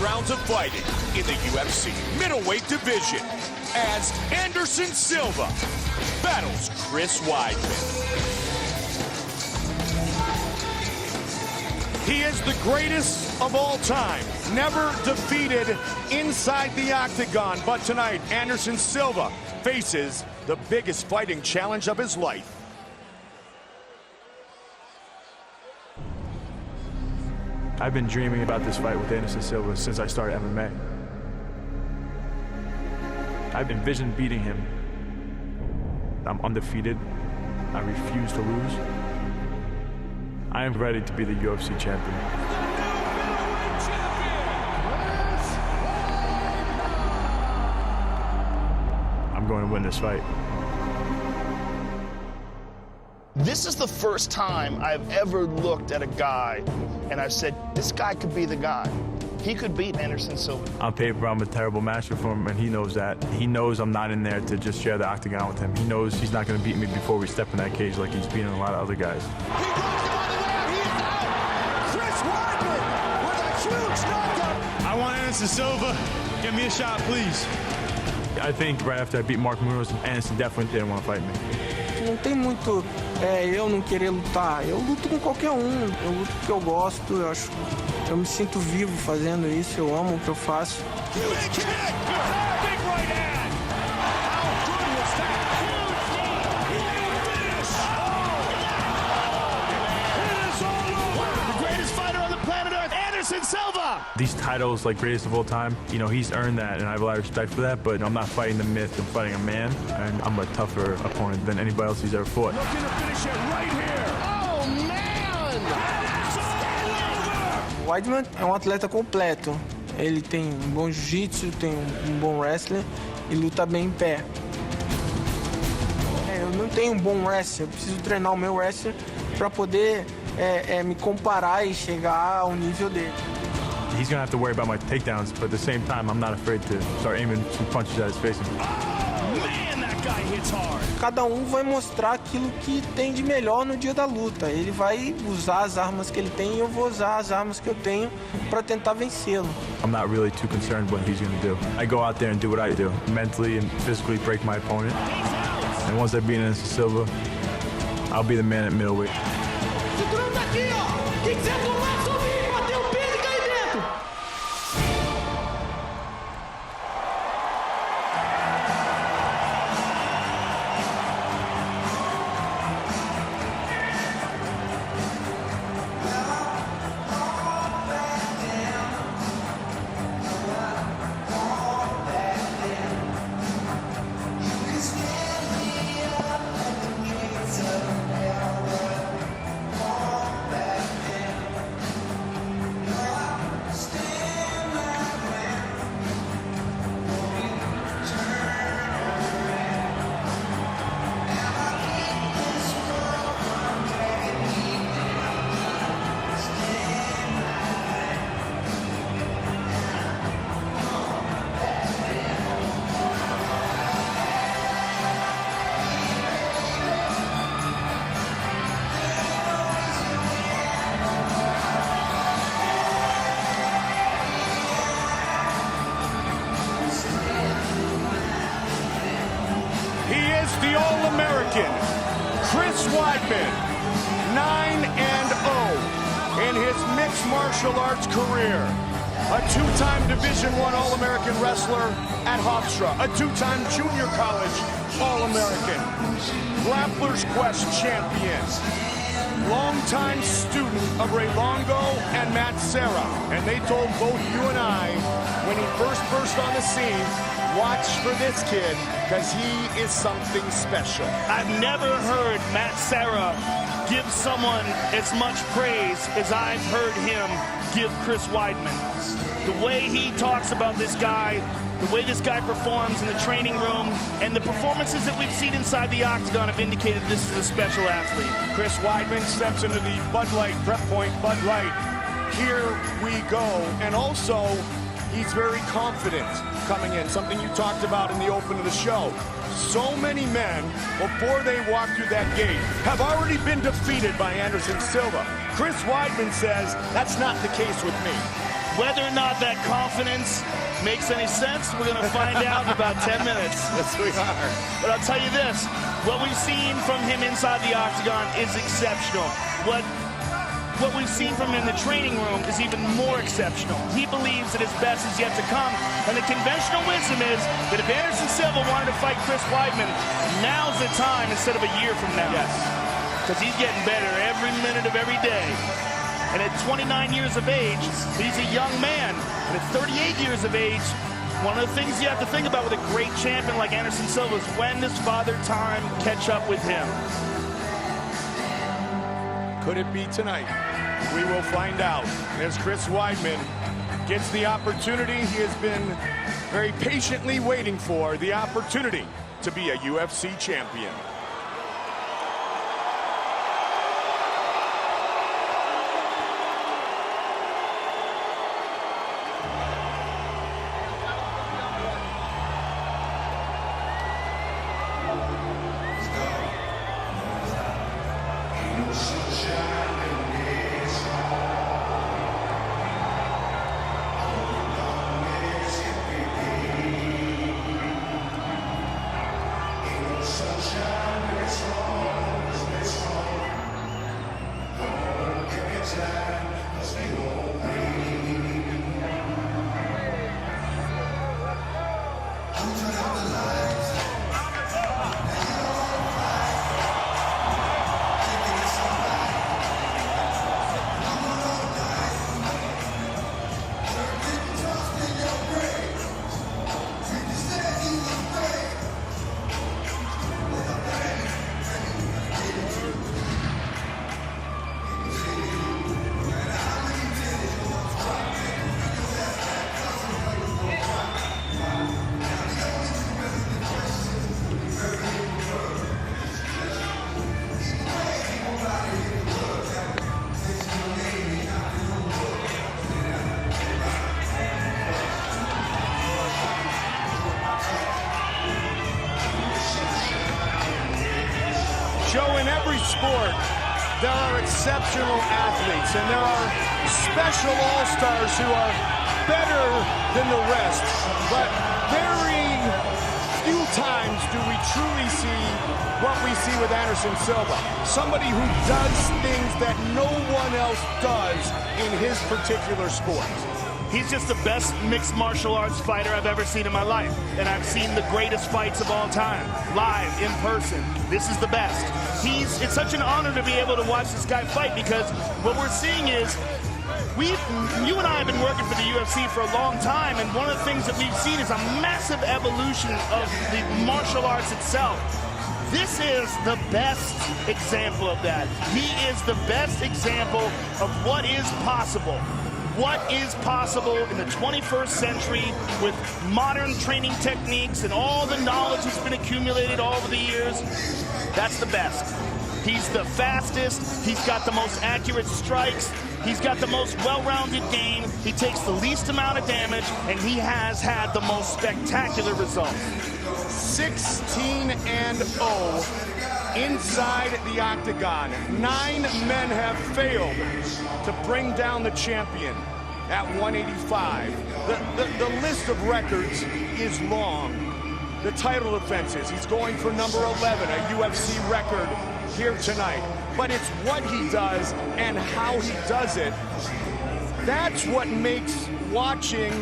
rounds of fighting in the UFC Middleweight division as Anderson Silva battles Chris Weidman. He is the greatest of all time, never defeated inside the octagon. But tonight, Anderson Silva faces the biggest fighting challenge of his life. I've been dreaming about this fight with Anderson Silva since I started MMA. I've envisioned beating him. I'm undefeated. I refuse to lose. I am ready to be the UFC champion. I'm going to win this fight. This is the first time I've ever looked at a guy and I've said, this guy could be the guy. He could beat Anderson Silva. On paper, I'm a terrible matchup for him, and he knows that. He knows I'm not in there to just share the octagon with him. He knows he's not going to beat me before we step in that cage like he's beating a lot of other guys. He blocked him on the way out. He is out. Chris Weidman with a huge knockout. I want Anderson Silva. Give me a shot, please. I think right after I beat Mark Munoz, Anderson definitely didn't want to fight me. Não tem muito eu não querer lutar. Eu luto com qualquer um. Eu luto porque eu gosto. Eu me sinto vivo fazendo isso. Eu amo o que eu faço. Silva. These titles, like greatest of all time, you know, he's earned that, and I have a lot of respect for that, but I'm not fighting the myth, I'm fighting a man, and I'm a tougher opponent than anybody else he's ever fought. Looking to finish it right here. Oh, man! O Weidman é um atleta completo. Ele tem um bom jiu-jitsu, tem um bom wrestling e luta bem em pé. Eu não tenho um bom wrestler, eu preciso treinar o meu wrestler para poder me comparar e chegar ao nível dele. He's gonna have to worry about my takedowns, but at the same time, I'm not afraid to start aiming some punches at his face. Oh, man, that guy hits hard. Cada um vai mostrar aquilo que tem de melhor no dia da luta. Ele vai usar as armas que ele tem e eu vou usar as armas que eu tenho para tentar vencê-lo. I'm not really too concerned what he's gonna do. I go out there and do what I do, mentally and physically break my opponent. And once I beat Anderson Silva, I'll be the man at middleweight. Segurando aqui, ó. Quem quiser tomar, subir, bater o peso e cair dentro. The All-American, Chris Weidman, 9-0 in his mixed martial arts career. A two-time Division I All-American wrestler at Hofstra, a two-time junior college All-American, Grappler's Quest champion, longtime student of Ray Longo and Matt Serra. And they told both you and I, when he first burst on the scene, watch for this kid, because he is something special. I've never heard Matt Serra give someone as much praise as I've heard him give Chris Weidman. The way he talks about this guy, the way this guy performs in the training room, and the performances that we've seen inside the octagon have indicated this is a special athlete. Chris Weidman steps into the Bud Light, Prep Point Bud Light. Here we go. And also, he's very confident coming in, something you talked about in the open of the show. So many men, before they walk through that gate, have already been defeated by Anderson Silva. Chris Weidman says, that's not the case with me. Whether or not that confidence makes any sense, we're going to find out in about 10 minutes. Yes, we are. But I'll tell you this, what we've seen from him inside the octagon is exceptional. What we've seen from him in the training room is even more exceptional. He believes that his best is yet to come, and the conventional wisdom is that if Anderson Silva wanted to fight Chris Weidman, now's the time instead of a year from now. Yes. Because he's getting better every minute of every day. And at 29 years of age, he's a young man. And at 38 years of age, one of the things you have to think about with a great champion like Anderson Silva is when does Father Time catch up with him? Could it be tonight? We will find out as Chris Weidman gets the opportunity he has been very patiently waiting for, the opportunity to be a UFC champion. Joe, in every sport, there are exceptional athletes, and there are special all-stars who are better than the rest. But very few times do we truly see what we see with Anderson Silva. Somebody who does things that no one else does in his particular sport. He's just the best mixed martial arts fighter I've ever seen in my life. And I've seen the greatest fights of all time, live, in person. This is the best. It's such an honor to be able to watch this guy fight, because what we're seeing is, you and I have been working for the UFC for a long time, and one of the things that we've seen is a massive evolution of the martial arts itself. This is the best example of that. He is the best example of what is possible. What is possible in the 21st century with modern training techniques and all the knowledge that's been accumulated all over the years. That's the best. He's the fastest. He's got the most accurate strikes. He's got the most well-rounded game. He takes the least amount of damage, and he has had the most spectacular results. 16-0 inside the octagon. 9 men have failed to bring down the champion at 185. The list of records is long. The title defenses, he's going for number 11, a UFC record here tonight. But it's what he does and how he does it. That's what makes watching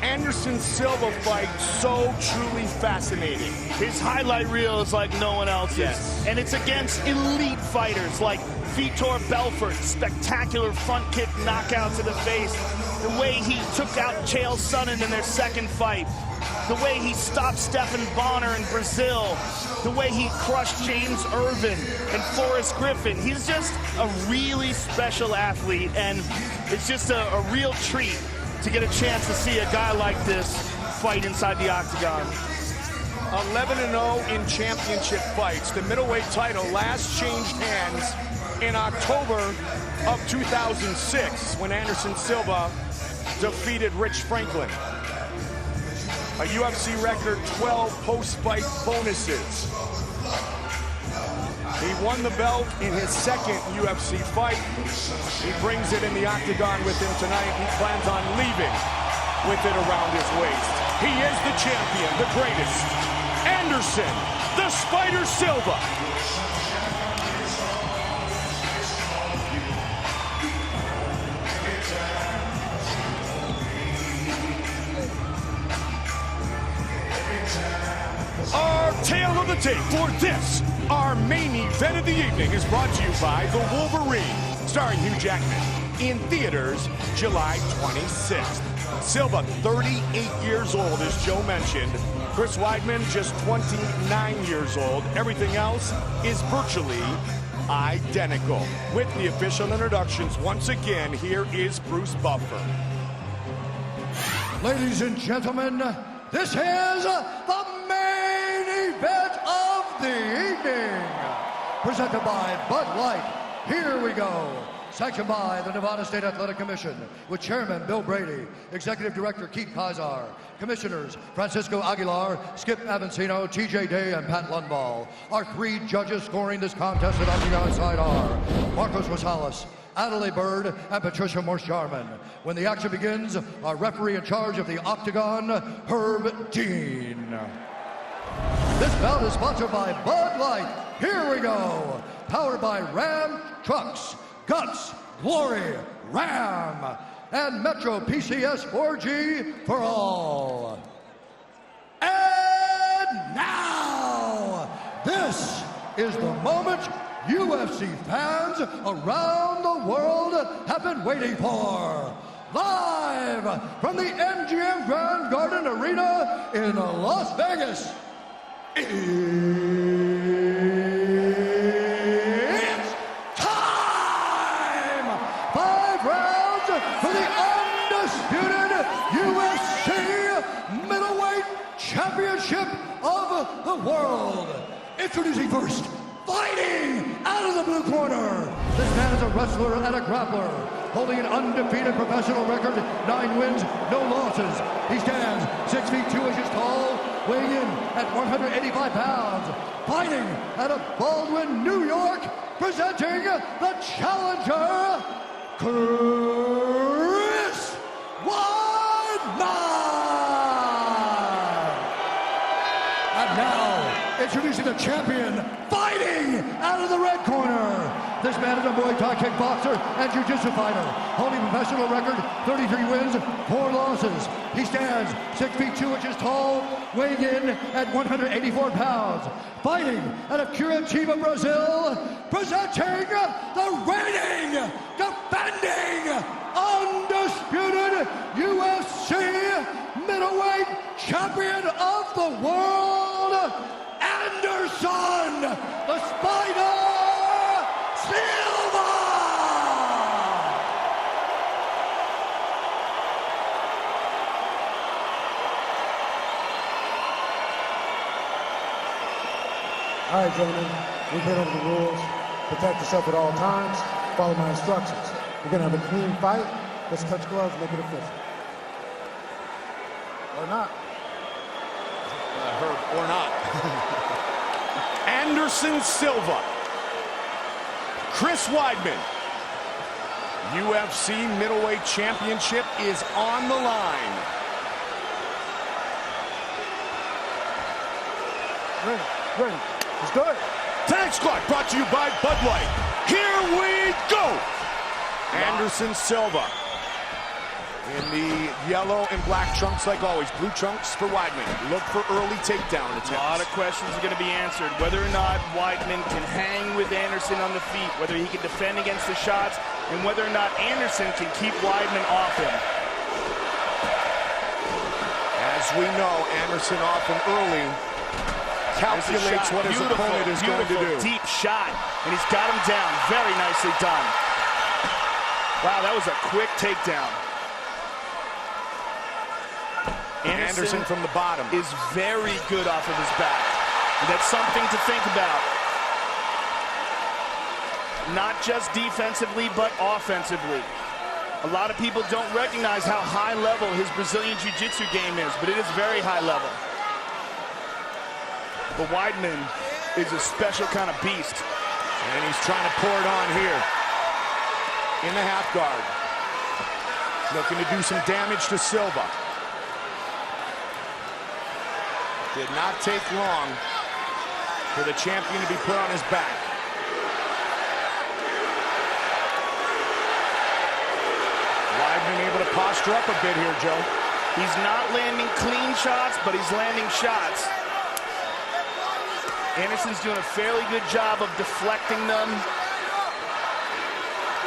Anderson Silva fight so truly fascinating. His highlight reel is like no one else's. Yes. And it's against elite fighters like Vitor Belfort, spectacular front kick knockouts to the face. The way he took out Chael Sonnen in their second fight. The way he stopped Stephan Bonner in Brazil. The way he crushed James Irvin and Forrest Griffin. He's just a really special athlete, and it's just a real treat to get a chance to see a guy like this fight inside the octagon. 11-0 in championship fights. The middleweight title last changed hands in October of 2006 when Anderson Silva defeated Rich Franklin. A UFC record 12 post-fight bonuses. He won the belt in his second UFC fight. He brings it in the octagon with him tonight. He plans on leaving with it around his waist. He is the champion, the greatest. Anderson, the Spider Silva. Our tale of the tape for this, our main event of the evening, is brought to you by The Wolverine, starring Hugh Jackman, in theaters July 26th. Silva, 38 years old, as Joe mentioned. Chris Weidman, just 29 years old. Everything else is virtually identical. With the official introductions, once again, here is Bruce Buffer. Ladies and gentlemen, this is the main event of the evening. Presented by Bud Light. Here we go. Sanctioned by the Nevada State Athletic Commission, with Chairman Bill Brady, Executive Director Keith Kazar, Commissioners Francisco Aguilar, Skip Avancino, TJ Day, and Pat Lundvall. Our 3 judges scoring this contest at Octagon side are Marcos Rosales, Adelaide Bird, and Patricia Morse-Jarman. When the action begins, our referee in charge of the Octagon, Herb Dean. This bout is sponsored by Bud Light. Here we go. Powered by Ram Trucks, Guts, Glory, Ram, and Metro PCS 4G for all. And now, this is the moment UFC fans around the world have been waiting for. Live from the MGM Grand Garden Arena in Las Vegas. It's time! 5 rounds for the undisputed UFC Middleweight Championship of the world. Introducing first, fighting out of the blue corner. This man is a wrestler and a grappler, holding an undefeated professional record, 9 wins, no losses. He stands 6 feet 2 inches tall, weighing in at 185 pounds. Fighting out of Baldwin, New York, presenting the challenger, Chris Weidman. And now, introducing the champion, fighting out of the red corner. This man is a Muay Thai kickboxer and jiu-jitsu fighter, holding a professional record, 33 wins, 4 losses. He stands 6 feet 2 inches tall, weighing in at 184 pounds. Fighting out of Curitiba, Brazil, presenting the reigning, defending, undisputed UFC Middleweight Champion of the world, Anderson, the Spider Silva! All right, gentlemen, we've been over the rules. Protect yourself at all times. Follow my instructions. We're going to have a clean fight. Let's touch gloves, make it official. Or not. Or not. Anderson Silva. Chris Weidman. UFC Middleweight Championship is on the line. Ready. Let's do it. Tonight's clock brought to you by Bud Light. Here we go. Anderson Silva in the yellow and black trunks like always. Blue trunks for Weidman. Look for early takedown attempts. A lot of questions are going to be answered. Whether or not Weidman can hang with Anderson on the feet, whether he can defend against the shots, and whether or not Anderson can keep Weidman off him. As we know, Anderson often early calculates what his opponent is going to do. Deep shot, and he's got him down. Very nicely done. Wow, that was a quick takedown. Anderson from the bottom is very good off of his back. And that's something to think about. Not just defensively, but offensively. A lot of people don't recognize how high level his Brazilian Jiu-Jitsu game is, but it is very high level. But Weidman is a special kind of beast. And he's trying to pour it on here. In the half guard. Looking to do some damage to Silva. Did not take long for the champion to be put on his back. Weidman able to posture up a bit here, Joe. He's not landing clean shots, but he's landing shots. Anderson's doing a fairly good job of deflecting them,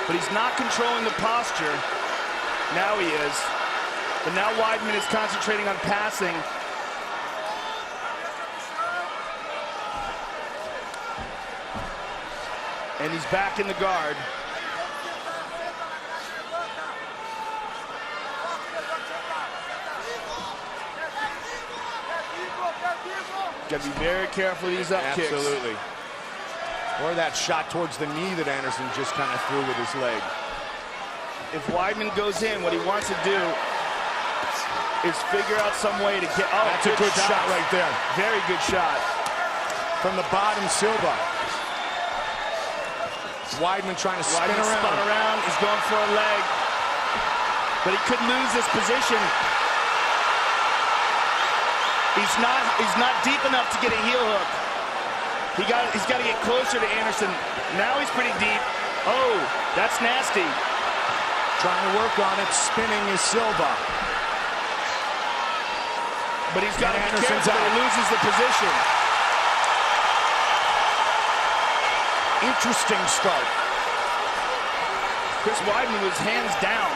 but he's not controlling the posture. Now he is. But now Weidman is concentrating on passing. And he's back in the guard. Got to be very careful of these up kicks. Absolutely. Or that shot towards the knee that Anderson just kind of threw with his leg. If Weidman goes in, what he wants to do is figure out some way to get... Oh, that's a good shot right there. Very good shot. From the bottom, Silva. Weidman trying to spin around. Spun around. He's going for a leg. But he could lose this position. He's not deep enough to get a heel hook. He's got to get closer to Anderson. Now he's pretty deep. Oh, that's nasty. Trying to work on it. Spinning is Silva. But he's got to be careful that he loses the position. Interesting start. Chris Weidman was hands down.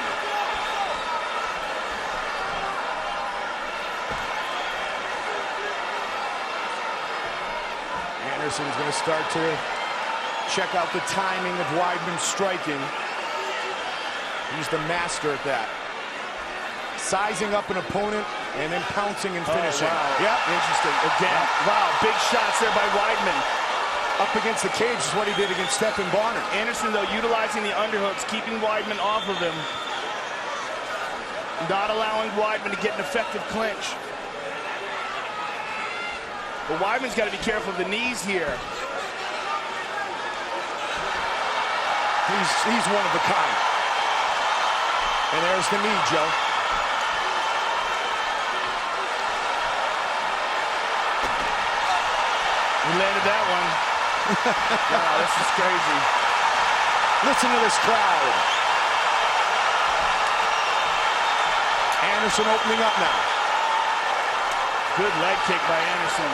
Anderson's going to start to check out the timing of Weidman striking. He's the master at that. Sizing up an opponent and then pouncing and finishing. Oh, wow. Yep. Interesting. Again. Wow, big shots there by Weidman. Up against the cage is what he did against Stephen Bonner. Anderson, though, utilizing the underhooks, keeping Weidman off of him. Not allowing Weidman to get an effective clinch. But Weidman's got to be careful of the knees here. He's one of a kind. And there's the knee, Joe. He landed that one. Wow, this is crazy. Listen to this crowd. Anderson opening up now. Good leg kick by Anderson.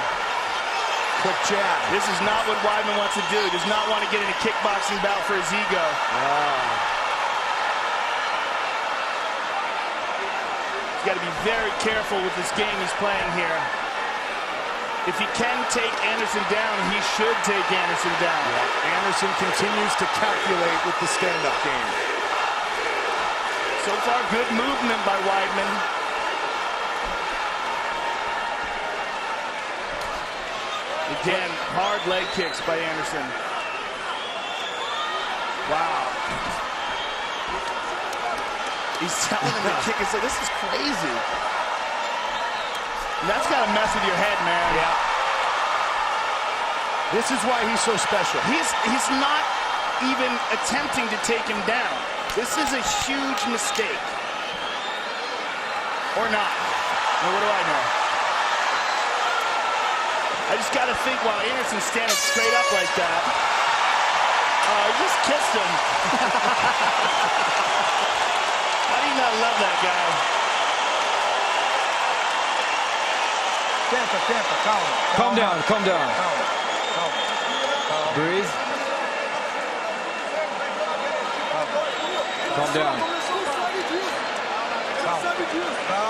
Quick jab. This is not what Weidman wants to do. He does not want to get in a kickboxing bout for his ego. He's got to be very careful with this game he's playing here. If he can take Anderson down, he should take Anderson down. Yeah. Anderson continues to calculate with the stand-up game. So far, good movement by Weidman. Again, hard leg kicks by Anderson. Wow. He's telling him to kick it. So this is crazy. And that's got to mess with your head, man. Yeah. This is why he's so special. He's not even attempting to take him down. This is a huge mistake. Or not. Well, what do I know? I just got to think while Anderson's standing straight up like that. Oh, he just kissed him. How do you not love that guy? Calm down, calm down. Breathe. Calm down.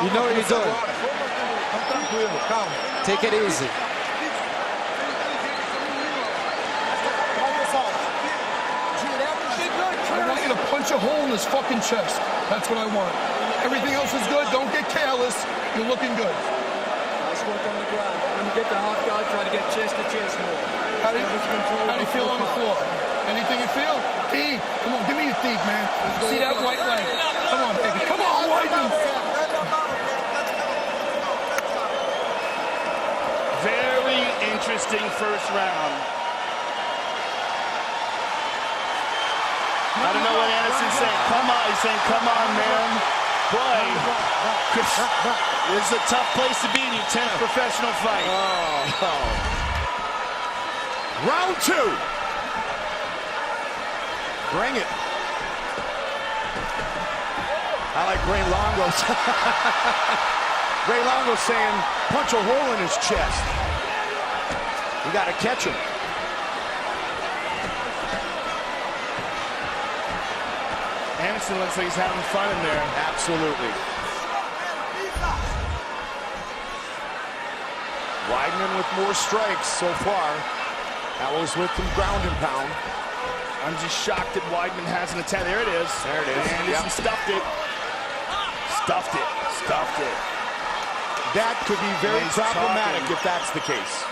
You know what you're doing. Take it easy. I want you to punch a hole in his fucking chest. That's what I want. Everything else is good. Don't get careless. You're looking good. Nice work on the ground. When you get the half guard, try to get chest to chest more. How do you feel on the floor? Anything you feel? Deep. Come on, give me your deep, man. See that white leg? Come on, baby. Come on, Weidman. Very interesting first round. I don't know what Anderson's saying. Come on, he's saying, come on, man. Boy, Chris, this is a tough place to be in your 10th professional fight. Round 2. Bring it. I like Ray Longo. Ray Longo saying, punch a hole in his chest. You got to catch him. Anderson looks like he's having fun in there. Absolutely. Weidman with more strikes so far. That was with some ground and pound. I'm just shocked that Weidman hasn't attacked. There it is. There it is. Anderson stuffed it. Stuffed it. Stuffed it. That could be very problematic if that's the case.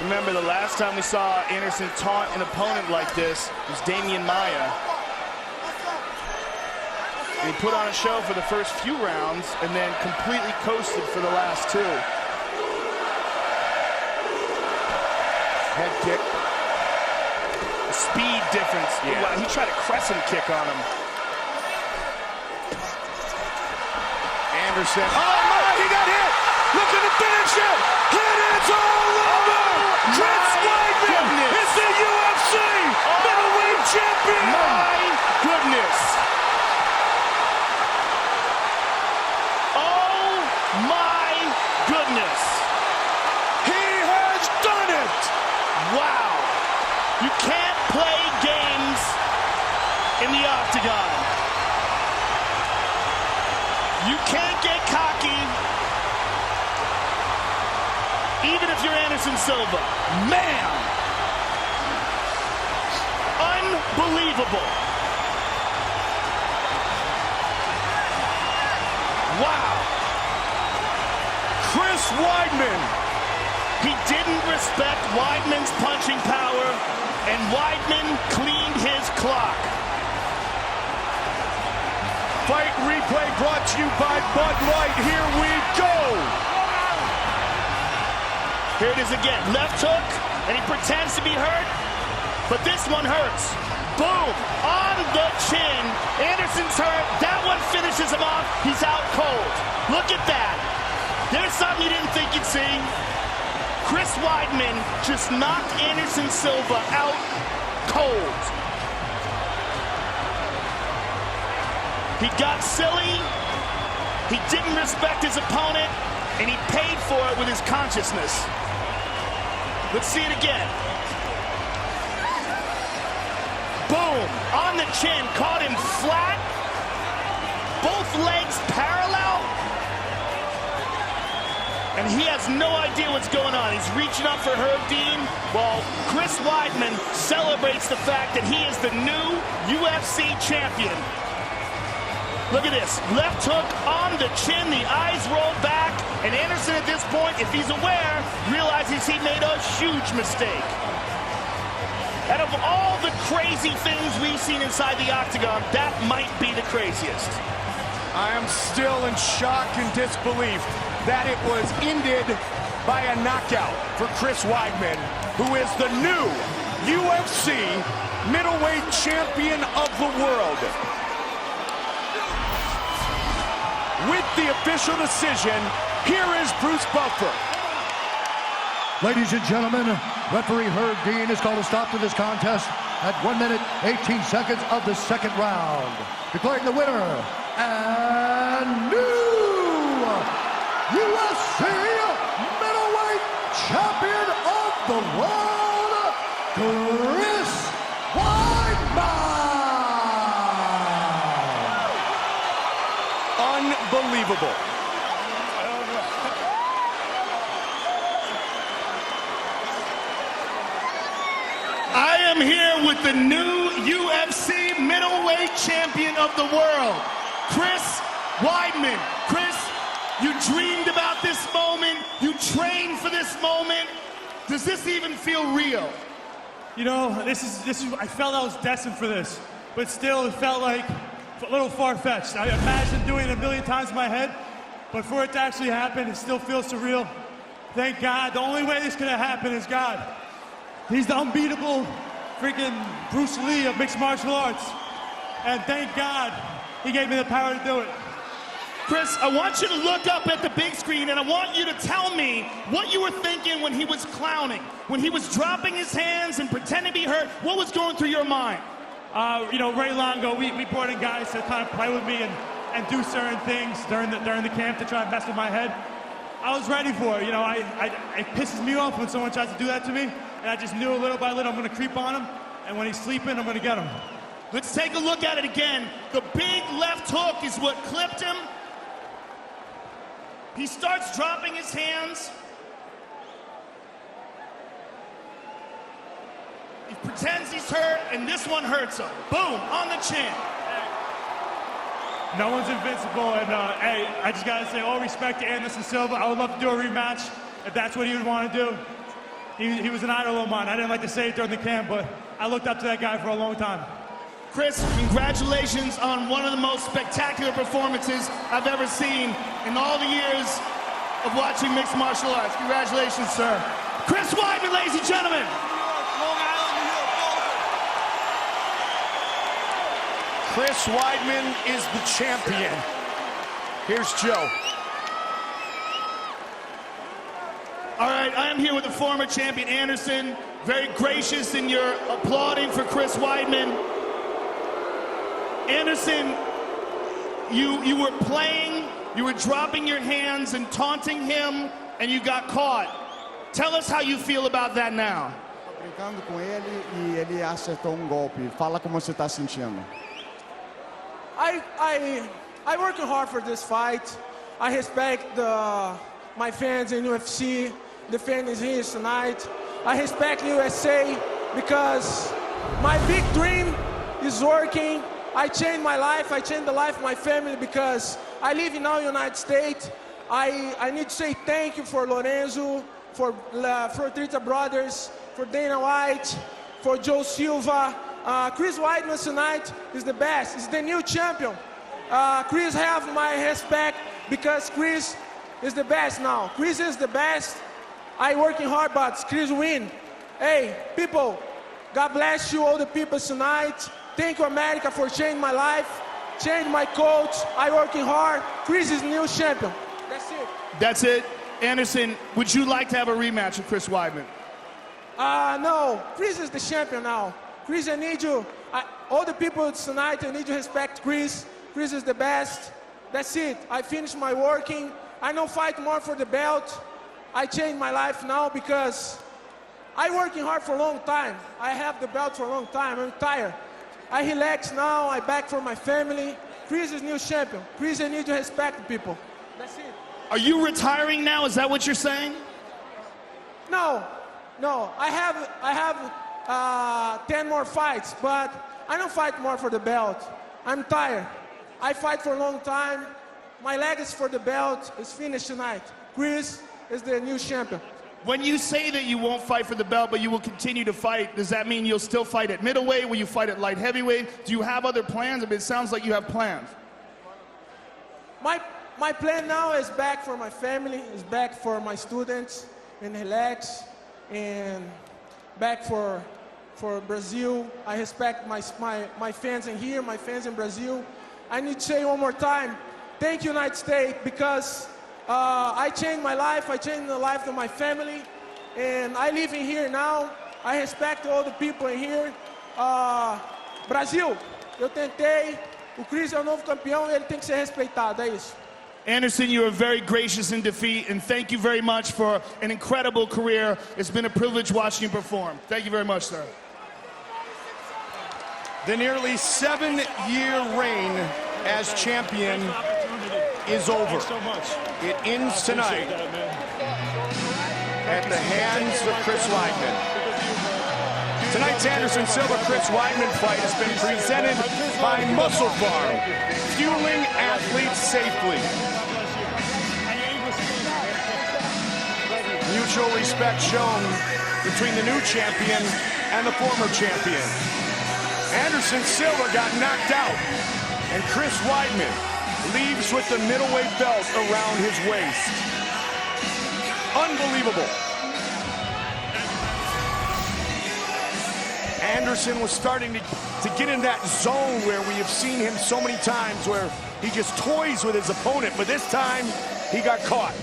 Remember, the last time we saw Anderson taunt an opponent like this was Weidman I. He put on a show for the first few rounds and then completely coasted for the last 2. Head kick. Speed difference. Yeah. Wow, he tried a crescent kick on him. Anderson. Oh my, he got hit! Look at the finish it! It is all over! Chris Weidman is the UFC Middleweight Champion! My goodness! Oh my goodness! He has done it! Wow! You can't play games in the octagon. You can't get cocky, even if you're Anderson Silva. Man! Unbelievable. Wow. Chris Weidman. He didn't respect Weidman's punching power, and Weidman cleaned his clock. Fight replay brought to you by Bud Light. Here we go. Here it is again. Left hook, and he pretends to be hurt, but this one hurts. Boom! On the chin. Anderson's hurt. That one finishes him off. He's out cold. Look at that. There's something you didn't think you'd see. Chris Weidman just knocked Anderson Silva out cold. He got silly, he didn't respect his opponent, and he paid for it with his consciousness. Let's see it again. Boom, on the chin, caught him flat, both legs parallel, and he has no idea what's going on. He's reaching up for Herb Dean, while Chris Weidman celebrates the fact that he is the new UFC champion. Look at this, left hook on the chin, the eyes roll back, and Anderson at this point, if he's aware, realizes he made a huge mistake. Out of all the crazy things we've seen inside the octagon, that might be the craziest. I am still in shock and disbelief that it was ended by a knockout for Chris Weidman, who is the new UFC Middleweight Champion of the world. With the official decision, here is Bruce Buffer. Ladies and gentlemen, referee Herb Dean has called a stop to this contest at 1 minute, 18 seconds of the second round. Declaring the winner and new UFC Middleweight Champion of the world, Chris Weidman. Unbelievable. I am here with the new UFC Middleweight Champion of the world, Chris Weidman. Chris, you dreamed about this moment. You trained for this moment. Does this even feel real? You know, this is. I felt I was destined for this, but still, it felt like a little far-fetched. I imagined doing it a million times in my head, but for it to actually happen, it still feels surreal. Thank God. The only way this could have happened is God. He's the unbeatable freaking Bruce Lee of mixed martial arts. And thank God he gave me the power to do it. Chris, I want you to look up at the big screen and I want you to tell me what you were thinking when he was clowning, when he was dropping his hands and pretending to be hurt. What was going through your mind? You know, very long ago, we brought in guys to kind of play with me and do certain things during the camp to try and mess with my head. I was ready for it. You know, it pisses me off when someone tries to do that to me, and I just knew little by little I'm going to creep on him, and when he's sleeping, I'm going to get him. Let's take a look at it again. The big left hook is what clipped him. He starts dropping his hands. He pretends he's hurt, and this one hurts him. Boom, on the chin. No one's invincible, and hey, I just gotta say all respect to Anderson Silva. I would love to do a rematch if that's what he would want to do. He was an idol of mine. I didn't like to say it during the camp, but I looked up to that guy for a long time. Chris, congratulations on one of the most spectacular performances I've ever seen in all the years of watching mixed martial arts. Congratulations, sir. Chris Weidman, ladies and gentlemen. Chris Weidman is the champion. Here's Joe. All right, I am here with the former champion, Anderson. Very gracious in your applauding for Chris Weidman. Anderson, you were playing, you were dropping your hands and taunting him, and you got caught. Tell us how you feel about that now. Brincando com ele e ele acertou golpe. Fala como você está sentindo. I working hard for this fight. I respect my fans in UFC, the fans here tonight. I respect USA because my big dream is working. I changed my life, I changed the life of my family because I live in the United States. I need to say thank you for Lorenzo, for Trita Brothers, for Dana White, for Joe Silva. Chris Weidman tonight is the best, he's the new champion. Chris have my respect because Chris is the best now. Chris is the best. I working hard, but Chris win. Hey, people, God bless you, all the people tonight. Thank you, America, for changing my life, changing my coach. I working hard. Chris is new champion. That's it. That's it. Anderson, would you like to have a rematch with Chris Weidman? No. Chris is the champion now. Chris, I need you. All the people tonight, I need you to respect Chris. Chris is the best. That's it. I finished my working. I don't fight more for the belt. I changed my life now because I working hard for a long time. I have the belt for a long time. I'm tired. I relax now, I back for my family. Chris is new champion. Chris, I need to respect people. That's it. Are you retiring now? Is that what you're saying? No. I have 10 more fights, but I don't fight more for the belt. I'm tired. I fight for a long time. My legacy for the belt is finished tonight. Chris is the new champion. When you say that you won't fight for the belt, but you will continue to fight, does that mean you'll still fight at middleweight? Will you fight at light heavyweight? Do you have other plans? I mean, it sounds like you have plans. My plan now is back for my family, is back for my students, and relax, and back for Brazil. I respect my fans in here, my fans in Brazil. I need to say one more time, thank you, United States, because I changed my life, I changed the life of my family, and I live in here now. I respect all the people in here. Brasil, eu tentei, o Chris é o novo campeão e ele tem que ser respeitado, é isso. Anderson, you are very gracious in defeat, and thank you very much for an incredible career. It's been a privilege watching you perform. Thank you very much, sir. The nearly 7-year reign as champion is over. It ends tonight at the hands of Chris Weidman. Tonight's Anderson Silva-Chris Weidman fight has been presented by Muscle Farm, fueling athletes safely. Mutual respect shown between the new champion and the former champion. Anderson Silva got knocked out, and Chris Weidman leaves with the middleweight belt around his waist. Unbelievable. Anderson was starting to get in that zone where we have seen him so many times where he just toys with his opponent, but this time he got caught.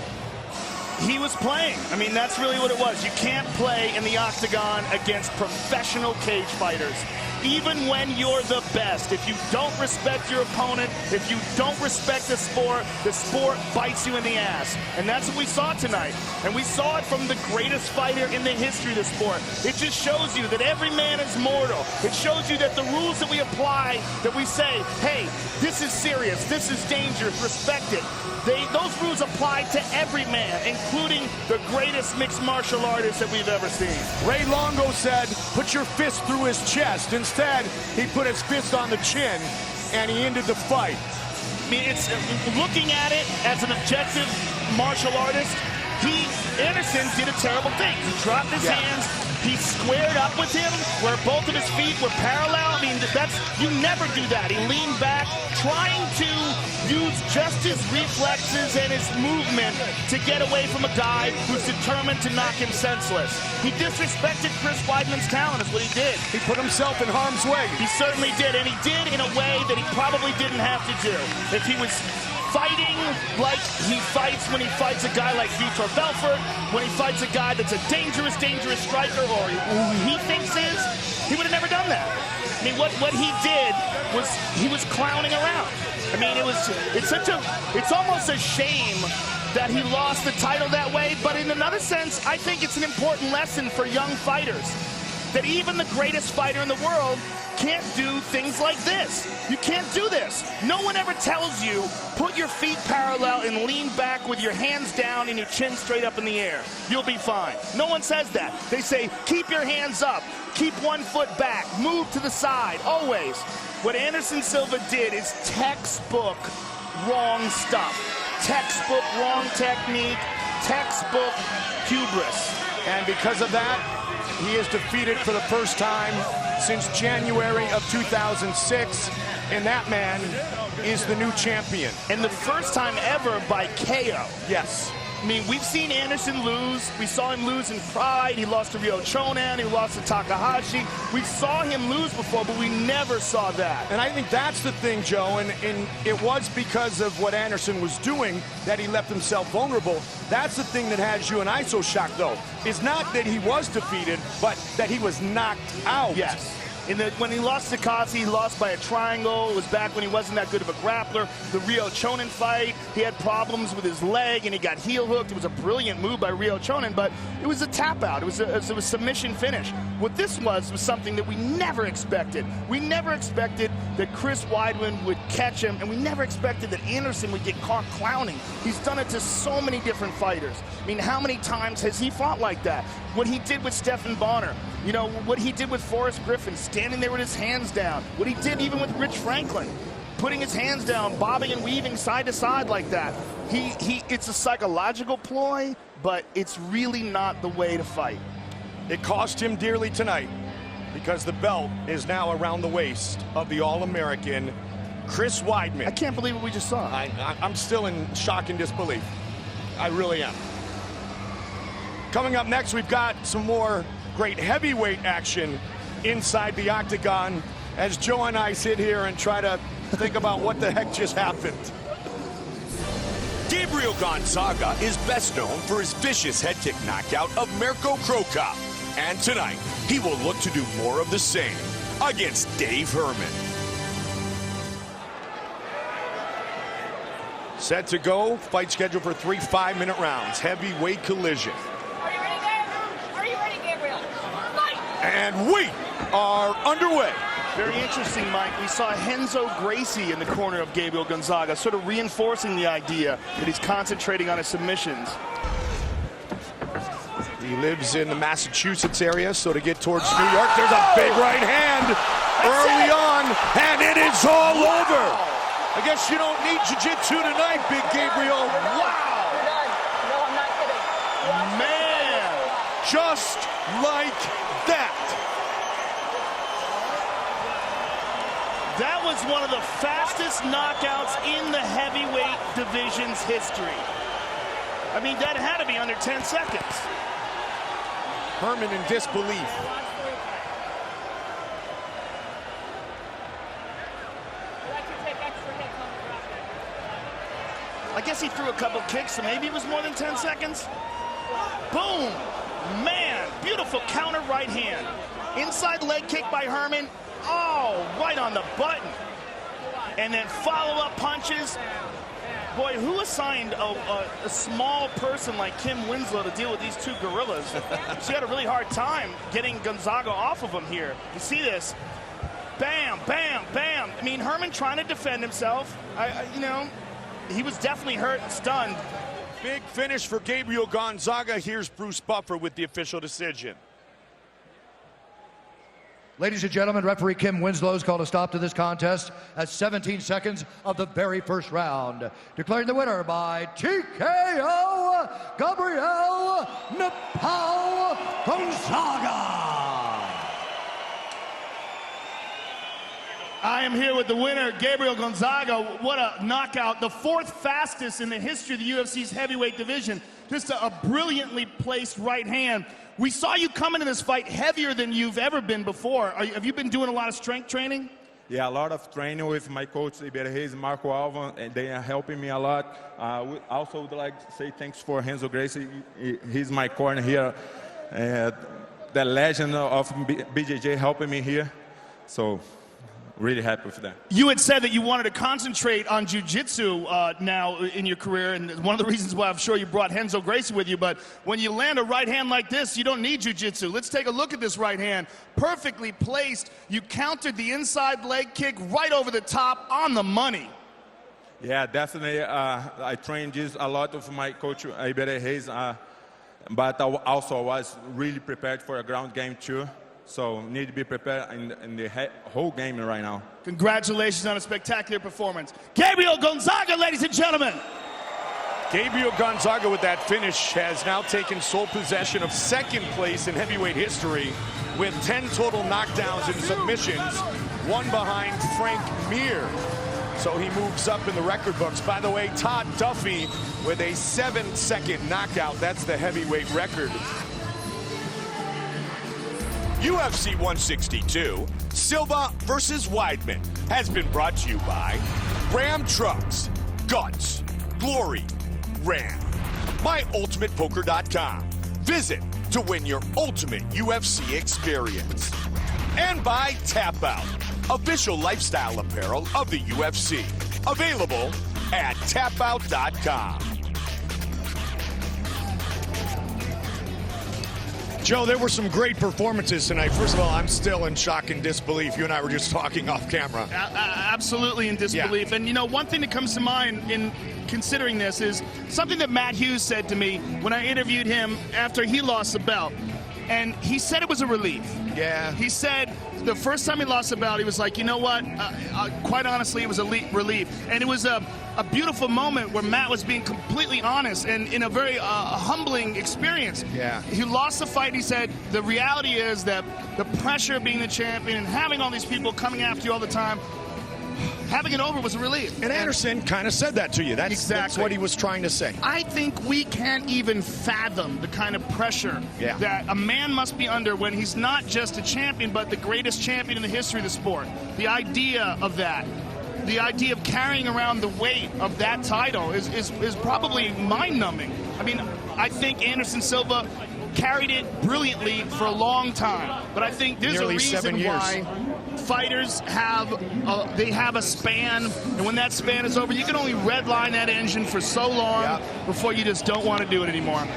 He was playing. I mean, that's really what it was. You can't play in the octagon against professional cage fighters. Even when you're the best, if you don't respect your opponent, if you don't respect the sport bites you in the ass. And that's what we saw tonight. And we saw it from the greatest fighter in the history of the sport. It just shows you that every man is mortal. It shows you that the rules that we apply, that we say, hey, this is serious, this is dangerous, respect it. Those rules apply to every man, including the greatest mixed martial artist that we've ever seen. Ray Longo said, put your fist through his chest. Instead, he put his fist on the chin, and he ended the fight. I mean, it's looking at it as an objective martial artist. Anderson did a terrible thing. He dropped his hands. He squared up with him where both of his feet were parallel. I mean, you never do that. He leaned back, trying to use just his reflexes and his movement to get away from a guy who's determined to knock him senseless. He disrespected Chris Weidman's talent is what he did. He put himself in harm's way. He certainly did, and he did in a way that he probably didn't have to do. If he was fighting like he fights when he fights a guy like Vitor Belfort, when he fights a guy that's a dangerous striker, or who he thinks is, he would have never done that. I mean, what he did was he was clowning around. I mean, it's almost a shame that he lost the title that way, but in another sense, I think it's an important lesson for young fighters that even the greatest fighter in the world can't do things like this. You can't do this. No one ever tells you, put your feet parallel and lean back with your hands down and your chin straight up in the air. You'll be fine. No one says that. They say, keep your hands up, keep one foot back, move to the side, always. What Anderson Silva did is textbook wrong stuff. Textbook wrong technique, textbook hubris. And because of that, he is defeated for the first time since January of 2006, and that man is the new champion. And the first time ever by KO. Yes. I mean, we've seen Anderson lose. We saw him lose in Pride. He lost to Ryo Chonan. He lost to Takahashi. We saw him lose before, but we never saw that. And I think that's the thing, Joe, and it was because of what Anderson was doing that he left himself vulnerable. That's the thing that has you and I so shocked, though, is not that he was defeated, but that he was knocked out. Yes. When he lost to Kazi, he lost by a triangle. It was back when he wasn't that good of a grappler. The Ryo Chonan fight, he had problems with his leg, and he got heel hooked. It was a brilliant move by Ryo Chonan, but it was a tap out. It was a submission finish. What this was something that we never expected. We never expected that Chris Weidman would catch him, and we never expected that Anderson would get caught clowning. He's done it to so many different fighters. I mean, how many times has he fought like that? What he did with Stephan Bonner, you know, what he did with Forrest Griffin, standing there with his hands down. What he did even with Rich Franklin, putting his hands down, bobbing and weaving side to side like that. It's a psychological ploy, but it's really not the way to fight. It cost him dearly tonight because the belt is now around the waist of the All-American Chris Weidman. I can't believe what we just saw. I'm still in shock and disbelief. I really am. Coming up next, we've got some more great heavyweight action inside the octagon as Joe and I sit here and try to think about what the heck just happened. Gabriel Gonzaga is best known for his vicious head kick knockout of Mirko Cro Cop. And tonight, he will look to do more of the same against Dave Herman. Set to go, fight scheduled for 3 5-minute rounds, heavyweight collision. Are you ready, Gabriel? Are you ready, Gabriel? Fight! And we are underway. Very interesting, Mike. We saw Renzo Gracie in the corner of Gabriel Gonzaga, sort of reinforcing the idea that he's concentrating on his submissions. He lives in the Massachusetts area, so to get towards New York, there's a big right hand early on, and it is all over. I guess you don't need jiu-jitsu tonight, Big Gabriel. Wow. You're done. No, I'm not kidding. Man, just like that. That was one of the fastest knockouts in the heavyweight division's history. I mean, that had to be under 10 seconds. Herman in disbelief. I guess he threw a couple kicks, so maybe it was more than 10 seconds. Boom! Man, beautiful counter right hand. Inside leg kick by Herman. Oh, right on the button. And then follow-up punches. Boy, who assigned a small person like Kim Winslow to deal with these two gorillas? She had a really hard time getting Gonzaga off of him here. You see this? Bam, bam, bam. I mean, Herman trying to defend himself. You know, he was definitely hurt and stunned. Big finish for Gabriel Gonzaga. Here's Bruce Buffer with the official decision. Ladies and gentlemen, referee Kim Winslow's called a stop to this contest at 17 seconds of the very first round. Declaring the winner by TKO, Gabriel Nepal Gonzaga. I am here with the winner, Gabriel Gonzaga. What a knockout. The fourth fastest in the history of the UFC's heavyweight division. Just a brilliantly placed right hand. We saw you come into this fight heavier than you've ever been before. Have you been doing a lot of strength training? Yeah, a lot of training with my coach, Iber Reis and Marco Alva, and they are helping me a lot. We also would like to say thanks for Renzo Gracie. He's my corner here. The legend of BJJ helping me here. So, really happy with that. You had said that you wanted to concentrate on jiu-jitsu now in your career, and one of the reasons why I'm sure you brought Renzo Gracie with you, but when you land a right hand like this, you don't need jiu-jitsu. Let's take a look at this right hand. Perfectly placed. You countered the inside leg kick right over the top on the money. Yeah, definitely. I trained this a lot with my coach, Iber Reis, but I also was really prepared for a ground game too. So need to be prepared in the whole game right now. Congratulations on a spectacular performance. Gabriel Gonzaga, ladies and gentlemen. Gabriel Gonzaga with that finish has now taken sole possession of second place in heavyweight history with 10 total knockdowns and submissions, one behind Frank Mir. So he moves up in the record books. By the way, Todd Duffy with a 7-second knockout. That's the heavyweight record. UFC 162, Silva versus Weidman, has been brought to you by Ram Trucks, Guts, Glory, Ram, MyUltimatePoker.com. Visit to win your ultimate UFC experience. And by Tap Out, official lifestyle apparel of the UFC. Available at tapout.com. Joe, there were some great performances tonight. First of all, I'm still in shock and disbelief. You and I were just talking off camera. Absolutely in disbelief. Yeah. And, you know, one thing that comes to mind in considering this is something that Matt Hughes said to me when I interviewed him after he lost the belt. And he said it was a relief. Yeah. He said the first time he lost the belt, he was like, you know what? Quite honestly, it was a relief. And it was a beautiful moment where Matt was being completely honest and in a very humbling experience. Yeah. He lost the fight. He said the reality is that the pressure of being the champion and having all these people coming after you all the time, having it over was a relief. And Anderson kind of said that to you. That's what he was trying to say. I think we can't even fathom the kind of pressure that a man must be under when he's not just a champion, but the greatest champion in the history of the sport. The idea of that, the idea of carrying around the weight of that title is probably mind-numbing. I mean, I think Anderson Silva carried it brilliantly for a long time, but I think there's Nearly a reason 7 years. why fighters have a span, and when that span is over, you can only redline that engine for so long before you just don't want to do it anymore.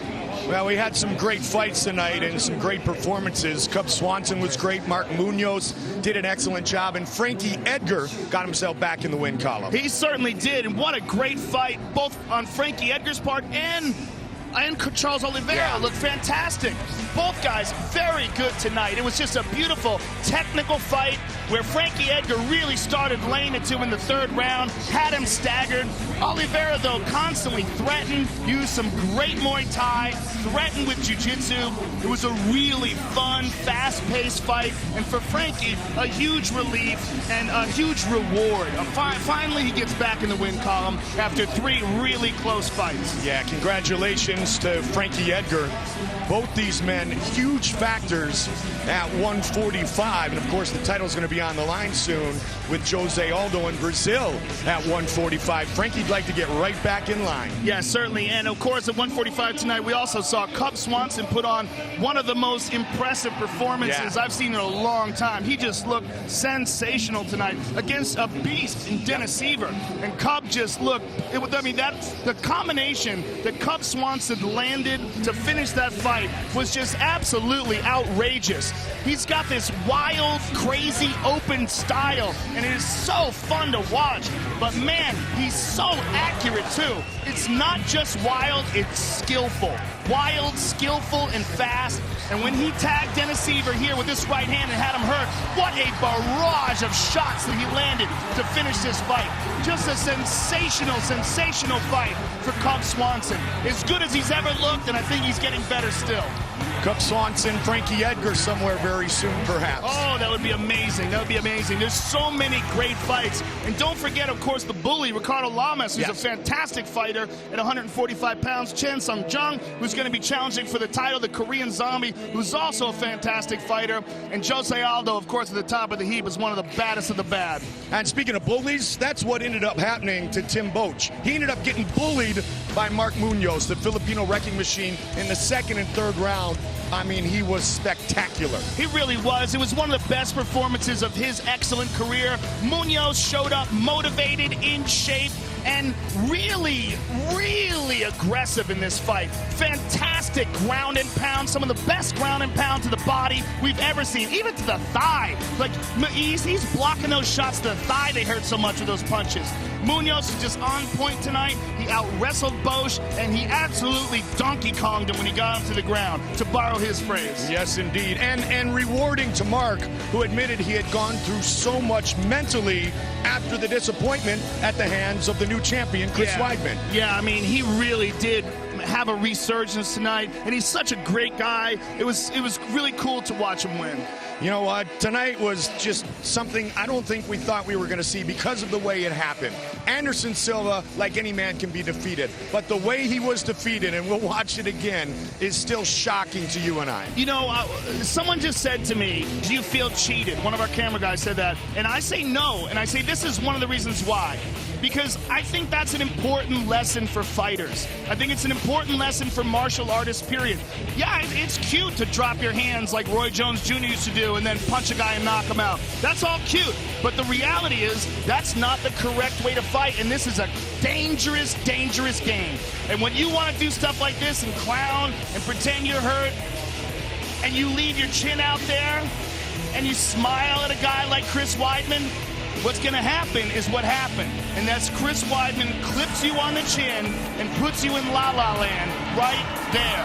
Well, we had some great fights tonight and some great performances. Cub Swanson was great. Mark Munoz did an excellent job. And Frankie Edgar got himself back in the win column. He certainly did. And what a great fight, both on Frankie Edgar's part and Charles Oliveira looked fantastic. Both guys very good tonight. It was just a beautiful technical fight where Frankie Edgar really started laying it to him in the third round, had him staggered. Oliveira, though, constantly threatened, used some great Muay Thai, threatened with jiu-jitsu. It was a really fun, fast-paced fight, and for Frankie, a huge relief and a huge reward. Finally, he gets back in the win column after 3 really close fights. Yeah, congratulations to Frankie Edgar. Both these men and huge factors at 145. And of course, the title is going to be on the line soon with Jose Aldo in Brazil at 145. Frankie'd like to get right back in line. Yeah, certainly. And of course, at 145 tonight, we also saw Cub Swanson put on one of the most impressive performances I've seen in a long time. He just looked sensational tonight against a beast in Dennis Seaver. And Cub just looked, that's the combination that Cub Swanson landed to finish that fight was just absolutely outrageous. He's got this wild, crazy, open style, and it is so fun to watch. But man, he's so accurate too. It's not just wild, it's skillful. Wild, skillful, and fast. And when he tagged Dennis Seaver here with this right hand and had him hurt, what a barrage of shots that he landed to finish this fight. Just a sensational, sensational fight for Cub Swanson. As good as he's ever looked, and I think he's getting better still. Cub Swanson, Frankie Edgar somewhere very soon, perhaps. Oh, that would be amazing. That would be amazing. There's so many great fights. And don't forget, of course, the bully, Ricardo Lamas, who's a fantastic fighter at 145 pounds. Chen Sung-jung, who's going to be challenging for the title. The Korean Zombie, who's also a fantastic fighter. And Jose Aldo, of course, at the top of the heap, is one of the baddest of the bad. And speaking of bullies, that's what ended up happening to Tim Boetsch. He ended up getting bullied by Mark Munoz, the Filipino wrecking machine, in the second and third round. I mean, he was spectacular. He really was. It was one of the best performances of his excellent career. Munoz showed up motivated, in shape, and really, really aggressive in this fight. Fantastic ground and pound, some of the best ground and pound to the body we've ever seen, even to the thigh. Like, he's blocking those shots to the thigh. They hurt so much with those punches. Munoz is just on point tonight. He out-wrestled Boetsch, and he absolutely Donkey Konged him when he got him to the ground, to borrow his phrase. Yes, indeed. And rewarding to Mark, who admitted he had gone through so much mentally after the disappointment at the hands of the new champion, Chris Weidman. Yeah, I mean, he really did have a resurgence tonight, and he's such a great guy. It was really cool to watch him win. You know what? Tonight was just something I don't think we thought we were going to see because of the way it happened. Anderson Silva, like any man, can be defeated. But the way he was defeated, and we'll watch it again, is still shocking to you and I. You know, someone just said to me, do you feel cheated? One of our camera guys said that. And I say no. And I say this is one of the reasons why. Because I think that's an important lesson for fighters. I think it's an important lesson for martial artists, period. Yeah, it's cute to drop your hands like Roy Jones Jr. used to do and then punch a guy and knock him out. That's all cute. But the reality is that's not the correct way to fight, and this is a dangerous, dangerous game. And when you want to do stuff like this and clown and pretend you're hurt and you leave your chin out there and you smile at a guy like Chris Weidman, what's going to happen is what happened, and that's Chris Weidman clips you on the chin and puts you in la-la land right there.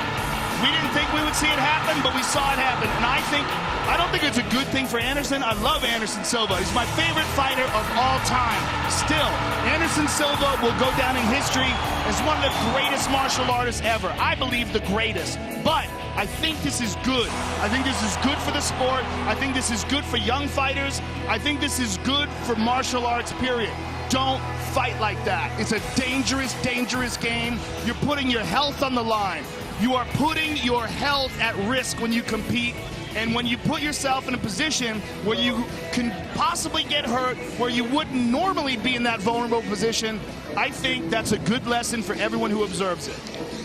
We didn't think we would see it happen, but we saw it happen, and I don't think it's a good thing for Anderson. I love Anderson Silva. He's my favorite fighter of all time. Still, Anderson Silva will go down in history as one of the greatest martial artists ever. I believe the greatest, but I think this is good. I think this is good for the sport. I think this is good for young fighters. I think this is good for martial arts, period. Don't fight like that. It's a dangerous, dangerous game. You're putting your health on the line. You are putting your health at risk when you compete. And when you put yourself in a position where you can possibly get hurt, where you wouldn't normally be in that vulnerable position, I think that's a good lesson for everyone who observes it.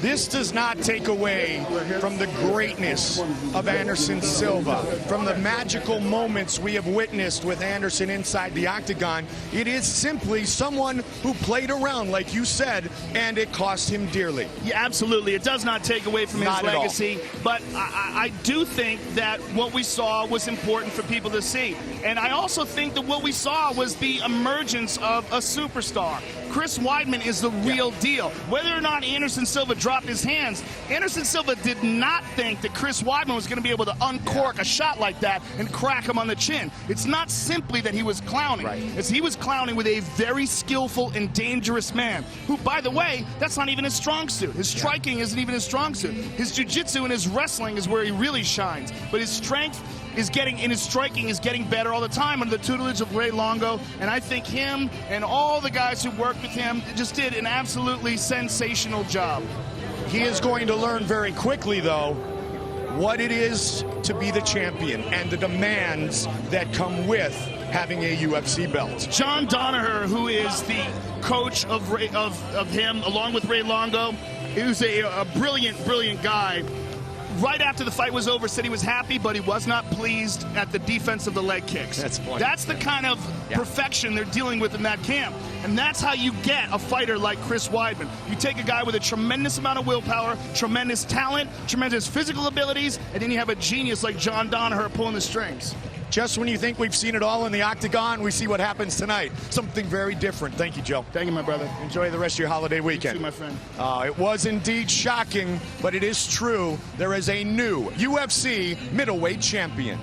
This does not take away from the greatness of Anderson Silva, from the magical moments we have witnessed with Anderson inside the octagon. It is simply someone who played around, like you said, and it cost him dearly. Yeah, absolutely. It does not take away from his legacy, but I do think that what we saw was important for people to see. And I also think that what we saw was the emergence of a superstar. Chris Weidman is the real deal. Whether or not Anderson Silva dropped his hands, Anderson Silva did not think that Chris Weidman was going to be able to uncork a shot like that and crack him on the chin. It's not simply that he was clowning. It's he was clowning with a very skillful and dangerous man, who, by the way, that's not even his strong suit. His striking isn't even his strong suit. His jiu-jitsu and his wrestling is where he really shines. But his strength is getting, in his striking, is getting better all the time under the tutelage of Ray Longo, and I think him and all the guys who worked with him just did an absolutely sensational job. He is going to learn very quickly, though, what it is to be the champion and the demands that come with having a UFC belt. John Danaher, who is the coach of him, along with Ray Longo, who's a brilliant guy, right after the fight was over, said he was happy, but he was not pleased at the defense of the leg kicks. That's the kind of perfection they're dealing with in that camp. And that's how you get a fighter like Chris Weidman. You take a guy with a tremendous amount of willpower, tremendous talent, tremendous physical abilities, and then you have a genius like John Danaher pulling the strings. Just when you think we've seen it all in the octagon, we see what happens tonight. Something very different. Thank you, Joe. Thank you, my brother. Enjoy the rest of your holiday weekend. You too, my friend. It was indeed shocking, but it is true. There is a new UFC Middleweight Champion.